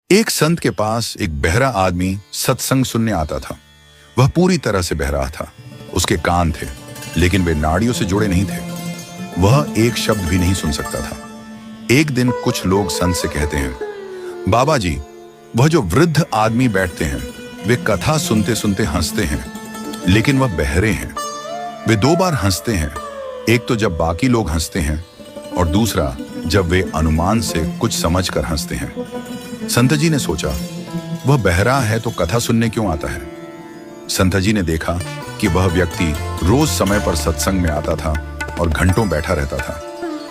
एक संत के पास एक बहरा आदमी सत्संग सुनने आता था। वह पूरी तरह से बहरा था। उसके कान थे, लेकिन वे नाड़ियों से जुड़े नहीं थे। वह एक शब्द भी नहीं सुन सकता था। एक दिन कुछ लोग संत से कहते हैं, बाबा जी, वह जो वृद्ध आदमी बैठते हैं, वे कथा सुनते सुनते हंसते हैं, लेकिन वह बहरे हैं। वे दो बार हंसते हैं, एक तो जब बाकी लोग हंसते हैं और दूसरा जब वे अनुमान से कुछ समझकर हंसते हैं। संत जी ने सोचा, वह बहरा है तो कथा सुनने क्यों आता है? संत जी ने देखा कि वह व्यक्ति रोज समय पर सत्संग में आता था और घंटों बैठा रहता था,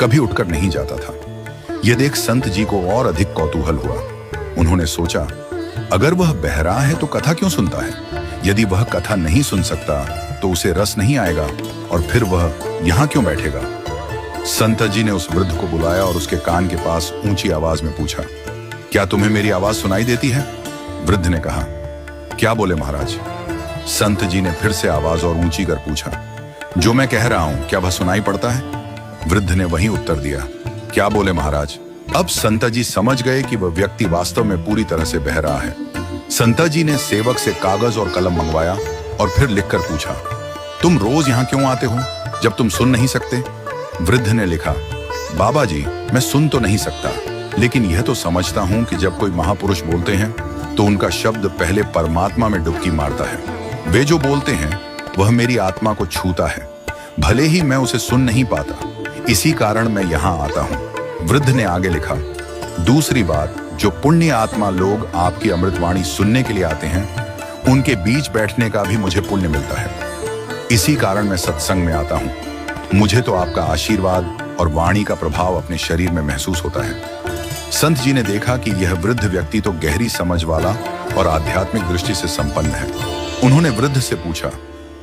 कभी उठकर नहीं जाता था। यह देख संत जी को और अधिक कौतूहल हुआ। उन्होंने सोचा, अगर वह बहरा है तो कथा क्यों सुनता है? यदि वह कथा नहीं सुन सकता तो उसे रस नहीं आएगा और फिर वह यहाँ क्यों बैठेगा? संत जी ने उस वृद्ध को बुलाया और उसके कान के पास ऊंची आवाज में पूछा, क्या तुम्हें मेरी आवाज सुनाई देती है? वृद्ध ने कहा, क्या बोले महाराज? संत जी ने फिर से आवाज और ऊंची कर पूछा, जो मैं कह रहा हूं क्या वह सुनाई पड़ता है? वृद्ध ने वही उत्तर दिया, क्या बोले महाराज? अब संत जी समझ गए कि वह व्यक्ति वास्तव में पूरी तरह से बह रहा है। संत जी ने सेवक से कागज और कलम मंगवाया और फिर लिखकर पूछा, तुम रोज यहाँ क्यों आते हो जब तुम सुन नहीं सकते? वृद्ध ने लिखा, बाबा जी, मैं सुन तो नहीं सकता, लेकिन यह तो समझता हूं कि जब कोई महापुरुष बोलते हैं तो उनका शब्द पहले परमात्मा में डुबकी मारता है। वे जो बोलते हैं वह मेरी आत्मा को छूता है, भले ही मैं उसे सुन नहीं पाता, इसी कारण मैं यहाँ आता हूँ। वृद्ध ने आगे लिखा, दूसरी बात, जो पुण्य आत्मा लोग आपकी अमृतवाणी सुनने के लिए आते हैं, उनके बीच बैठने का भी मुझे पुण्य मिलता है। इसी कारण मैं सत्संग में आता हूँ। मुझे तो आपका आशीर्वाद और वाणी का प्रभाव अपने शरीर में महसूस होता है। संत जी ने देखा कि यह वृद्ध व्यक्ति तो गहरी समझ वाला और आध्यात्मिक दृष्टि से संपन्न है। उन्होंने वृद्ध से पूछा,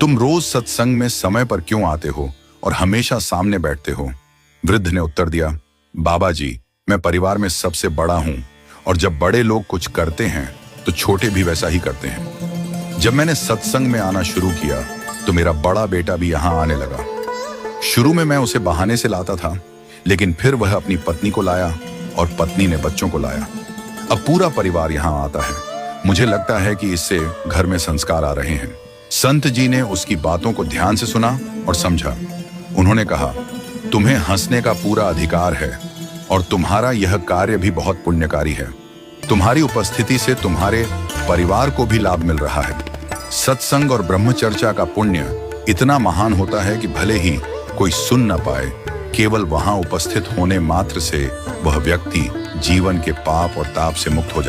तुम रोज सत्संग में समय पर क्यों आते हो और हमेशा सामने बैठते हो? वृद्ध ने उत्तर दिया, बाबा जी, मैं परिवार में सबसे बड़ा हूं और जब बड़े लोग कुछ करते हैं तो छोटे भी वैसा ही करते हैं। जब मैंने सत्संग में आना शुरू किया तो मेरा बड़ा बेटा भी यहाँ आने लगा। शुरू में मैं उसे बहाने से लाता था, लेकिन फिर वह अपनी पत्नी को लाया और पत्नी ने बच्चों को लाया। अब पूरा परिवार यहाँ आता है। मुझे लगता है कि इससे घर में संस्कार आ रहे हैं। संत जी ने उसकी बातों को ध्यान से सुना और समझा। उन्होंने कहा, तुम्हें हंसने का पूरा अधिकार है और तुम्हारा यह कार्य भी बहुत पुण्यकारी है। तुम्हारी उपस्थिति से तुम्हारे परिवार को भी लाभ मिल रहा है। सत्संग और ब्रह्मचर्चा का पुण्य इतना महान होता है कि भले ही कोई सुन न पाए, केवल वहां उपस्थित होने मात्र से वह व्यक्ति जीवन के पाप और ताप से मुक्त हो जाता है।